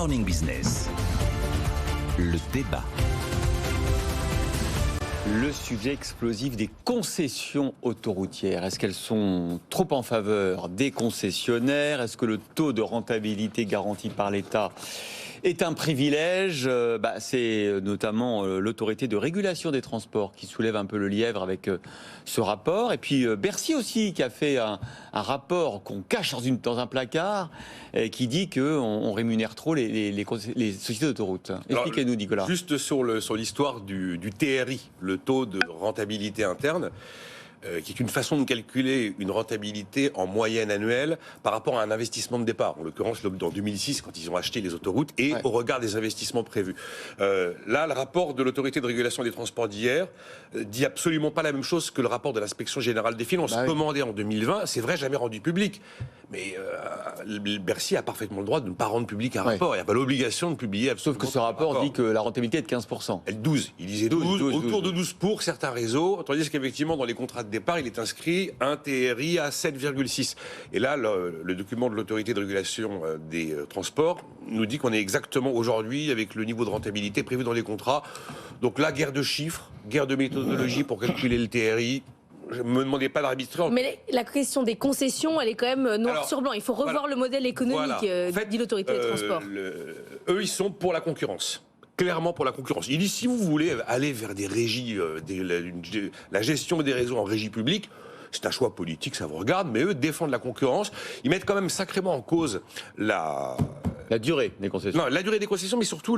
Morning Business, le débat. Le sujet explosif des concessions autoroutières. Est-ce qu'elles sont trop en faveur des concessionnaires? Est-ce que le taux de rentabilité garanti par l'État est un privilège? C'est notamment l'autorité de régulation des transports qui soulève un peu le lièvre avec ce rapport. Et puis Bercy aussi qui a fait un rapport qu'on cache dans un placard qui dit qu'on rémunère trop les sociétés d'autoroutes. Expliquez-nous, Nicolas. Juste sur l'histoire du TRI, le taux de rentabilité interne, qui est une façon de calculer une rentabilité en moyenne annuelle par rapport à un investissement de départ. En l'occurrence, en 2006, quand ils ont acheté les autoroutes, et au regard des investissements prévus. Là, le rapport de l'autorité de régulation des transports d'hier dit absolument pas la même chose que le rapport de l'inspection générale des finances, commandé en 2020. C'est vrai, jamais rendu public. Mais Bercy a parfaitement le droit de ne pas rendre public un rapport. Il n'y a pas l'obligation de publier absolument. Sauf que ce rapport dit que la rentabilité est de 15%. Elle 12. Il disait 12, autour de 12 pour certains réseaux, tandis qu'effectivement, dans les contrats de départ, il est inscrit un TRI à 7,6. Et là, le document de l'autorité de régulation des transports nous dit qu'on est exactement aujourd'hui avec le niveau de rentabilité prévu dans les contrats. Donc là, guerre de chiffres, guerre de méthodologie pour calculer le TRI. Je ne me demandais pas d'arbitrage. Mais la question des concessions, elle est quand même noir sur blanc. Il faut revoir le modèle économique, dit l'autorité des transports. Eux, ils sont pour la concurrence. Clairement pour la concurrence. Il dit, si vous voulez aller vers des régies, la gestion des réseaux en régie publique, c'est un choix politique, ça vous regarde, mais eux défendent la concurrence. Ils mettent quand même sacrément en cause la durée des concessions. Non, la durée des concessions, mais surtout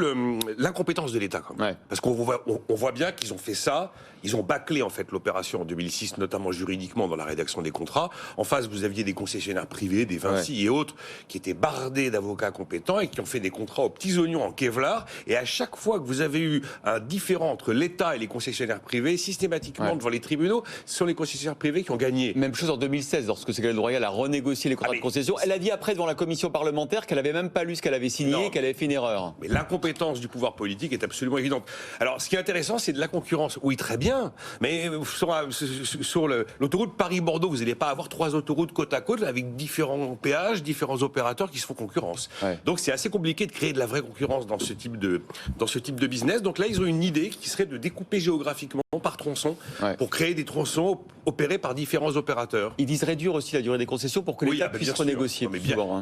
l'incompétence de l'État. Quand même. Ouais. Parce qu'on voit bien qu'ils ont fait ça. Ils ont bâclé en fait l'opération en 2006, notamment juridiquement dans la rédaction des contrats. En face, vous aviez des concessionnaires privés, des Vinci et autres, qui étaient bardés d'avocats compétents et qui ont fait des contrats aux petits oignons en Kevlar. Et à chaque fois que vous avez eu un différend entre l'État et les concessionnaires privés, systématiquement devant les tribunaux, ce sont les concessionnaires privés qui ont gagné. Même chose en 2016, lorsque Ségolène Royal a renégocié les contrats de concession. Elle a dit après devant la commission parlementaire qu'elle n'avait même pas lu ce qu'elle avait signé, qu'elle avait fait une erreur. Mais l'incompétence du pouvoir politique est absolument évidente. Alors, ce qui est intéressant, c'est de la concurrence. Oui, très bien. Mais sur l'autoroute Paris-Bordeaux, vous n'allez pas avoir 3 autoroutes côte à côte avec différents péages, différents opérateurs qui se font concurrence. Ouais. Donc c'est assez compliqué de créer de la vraie concurrence dans ce type de business. Donc là, ils ont une idée qui serait de découper géographiquement par tronçon pour créer des tronçons opérés par différents opérateurs. Ils disent réduire aussi la durée des concessions pour que l'État puisse renégocier.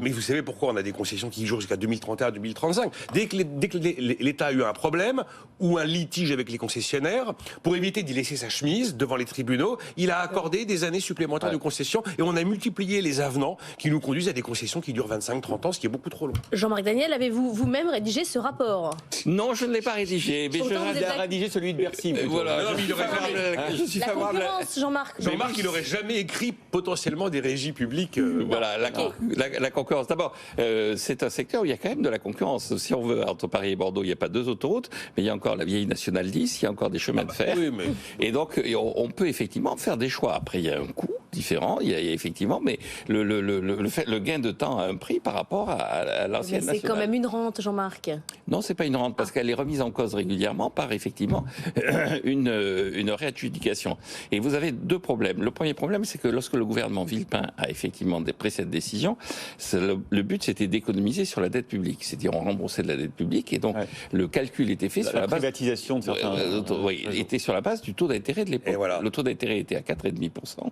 Mais vous savez pourquoi on a des concessions qui jouent jusqu'à 2031-2035 ? Dès que l'État a eu un problème ou un litige avec les concessionnaires, pour éviter d'y laisser sa chemise devant les tribunaux, il a accordé des années supplémentaires de concession et on a multiplié les avenants qui nous conduisent à des concessions qui durent 25-30 ans, ce qui est beaucoup trop long. Jean-Marc Daniel, avez-vous vous-même rédigé ce rapport ? Non, je ne l'ai pas rédigé. Mais il a rédigé celui de Bercy. Voilà, je suis favorable. La concurrence, Jean-Marc. Jean-Marc, il n'aurait jamais écrit potentiellement des régies publiques. Voilà, la concurrence. D'abord, c'est un secteur où il y a quand même de la concurrence. Si on veut, entre Paris et Bordeaux, il n'y a pas 2 autoroutes, mais il y a encore la vieille Nationale 10, il y a encore des chemins de fer. Oui, mais... Et donc, on peut effectivement faire des choix. Après, il y a un coût différent, il y a effectivement, mais le gain de temps a un prix par rapport à l'ancienne nationale. C'est quand même une rente, Jean-Marc. Non, c'est pas une rente, parce qu'elle est remise en cause régulièrement par effectivement une réadjudication. Et vous avez 2 problèmes. Le premier problème, c'est que lorsque le gouvernement Villepin a effectivement pris cette décision, le but c'était d'économiser sur la dette publique, c'est-à-dire on remboursait de la dette publique, et donc le calcul était fait sur la base privatisation de certains. Était sur la base du taux d'intérêt de l'époque. Voilà. Le taux d'intérêt était à 4,5%.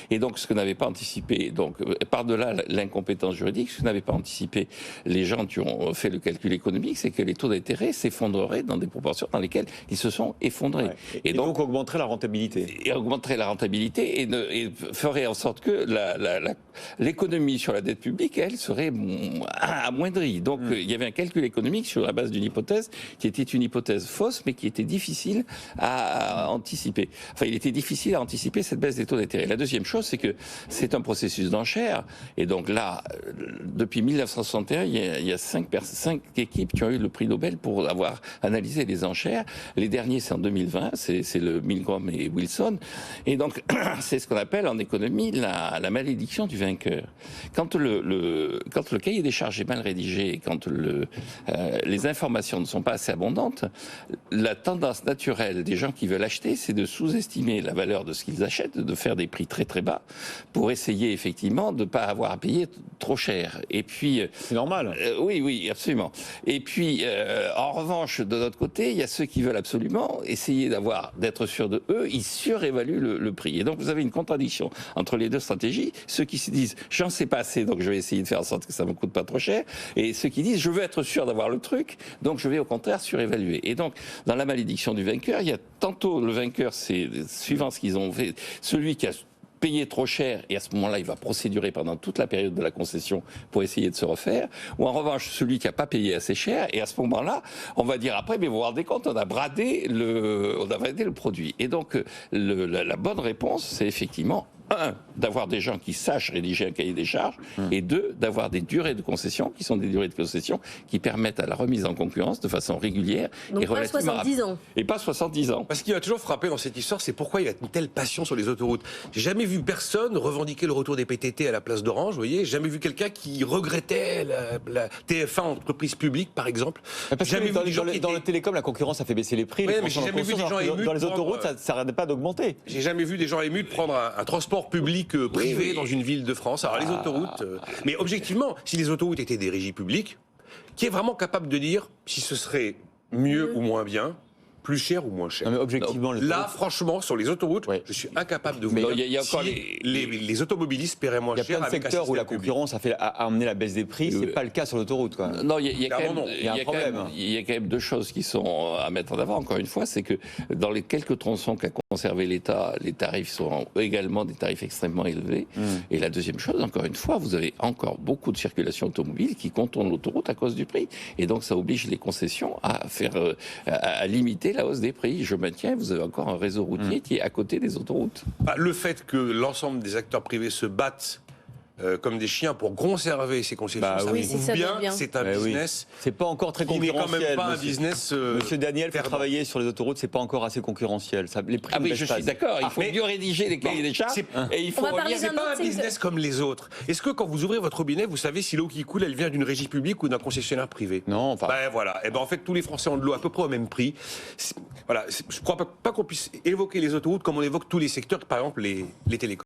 Et donc, ce que n'avait pas anticipé, donc par-delà l'incompétence juridique, ce que n'avaient pas anticipé les gens qui ont fait le calcul économique, c'est que les taux d'intérêt s'effondreraient dans des proportions dans lesquelles ils se sont effondrés. Ouais. Et donc augmenterait la rentabilité. Et augmenterait la rentabilité et ferait en sorte que l'économie sur la dette publique, elle, serait amoindrie. Donc, il y avait un calcul économique sur la base d'une hypothèse qui était une hypothèse fausse, mais qui était difficile à anticiper. Enfin, il était difficile à anticiper cette baisse des taux d'intérêt. La deuxième chose, c'est que c'est un processus d'enchère. Et donc là, depuis 1961, il y a 5 équipes qui ont eu le prix Nobel pour avoir analysé les enchères. Les derniers, c'est en 2020, c'est le Milgram et Wilson. Et donc, c'est ce qu'on appelle en économie la malédiction du vainqueur. Quand le cahier des charges est mal rédigé, 4G, quand les informations ne sont pas assez abondantes, la tendance naturelle des gens qui veulent acheter, c'est de sous-estimer la valeur de ce qu'ils achètent, de faire des prix très très bas, pour essayer effectivement de ne pas avoir à payer trop cher. Et puis... C'est normal. Oui, absolument. Et puis, en revanche, de notre côté, il y a ceux qui veulent absolument essayer d'être sûrs de eux, ils surévaluent le prix. Et donc, vous avez une contradiction entre les deux stratégies. Ceux qui se disent, j'en sais pas assez, donc je vais essayer de faire en sorte que ça me coûte pas trop cher. Et ceux qui disent, je veux être sûr d'avoir le truc, donc je vais au contraire surévaluer. Et donc, dans la malédiction du vainqueur, il y a tantôt le vainqueur, c'est suivant ce qu'ils ont fait, celui qui a payé trop cher, et à ce moment-là, il va procédurer pendant toute la période de la concession pour essayer de se refaire, ou en revanche, celui qui n'a pas payé assez cher, et à ce moment-là, on va dire après, mais vous vous rendez compte, on a bradé le produit. Et donc, la bonne réponse, c'est effectivement, un, d'avoir des gens qui sachent rédiger un cahier des charges, et deux, d'avoir des durées de concession, qui sont des durées de concession qui permettent à la remise en concurrence de façon régulière. Donc et pas 70 ans. Et pas 70 ans. Parce qu'il m'a toujours frappé dans cette histoire, c'est pourquoi il y a une telle passion sur les autoroutes. J'ai jamais vu personne revendiquer le retour des PTT à la place d'Orange, vous voyez. J'ai jamais vu quelqu'un qui regrettait la TF1 entreprise publique, par exemple. Parce que dans le télécom, la concurrence a fait baisser les prix. Ouais, mais j'ai jamais vu des gens émus. Dans les autoroutes, ça n'arrêtait pas d'augmenter. J'ai jamais vu des gens émus de prendre un transport public privé dans une ville de France. Alors les autoroutes... mais objectivement, si les autoroutes étaient des régies publiques, qui est vraiment capable de dire si ce serait mieux ou moins bien, plus cher ou moins cher? Non, mais objectivement, là, franchement, sur les autoroutes, je suis incapable de vous dire si les automobilistes paieraient moins cher. Il y a plein de secteurs où la concurrence a amené la baisse des prix. C'est pas le cas sur l'autoroute, quoi. Non, il y a quand même deux choses qui sont à mettre en avant. Encore une fois, c'est que dans les quelques tronçons qu'a conservé l'État, les tarifs sont également des tarifs extrêmement élevés. Et la deuxième chose, encore une fois, vous avez encore beaucoup de circulation automobile qui contournent l'autoroute à cause du prix. Et donc, ça oblige les concessions à limiter la hausse des prix. Je maintiens, vous avez encore un réseau routier qui est à côté des autoroutes. Le fait que l'ensemble des acteurs privés se battent comme des chiens pour conserver ces concessions, ça prouve bien, c'est un business. C'est pas encore très concurrentiel. Il n'est quand même pas un business. Monsieur Daniel, pour travailler sur les autoroutes, c'est pas encore assez concurrentiel. Les prix ne baissent je pas. suis d'accord. Il faut mieux rédiger les cahiers des charges. Et il faut c'est pas un business comme les autres. Est-ce que quand vous ouvrez votre robinet, vous savez si l'eau qui coule, elle vient d'une régie publique ou d'un concessionnaire privé? Non. Enfin. Voilà. Et en fait, tous les Français ont de l'eau à peu près au même prix. Voilà. Je crois pas qu'on puisse évoquer les autoroutes comme on évoque tous les secteurs, par exemple les télécoms.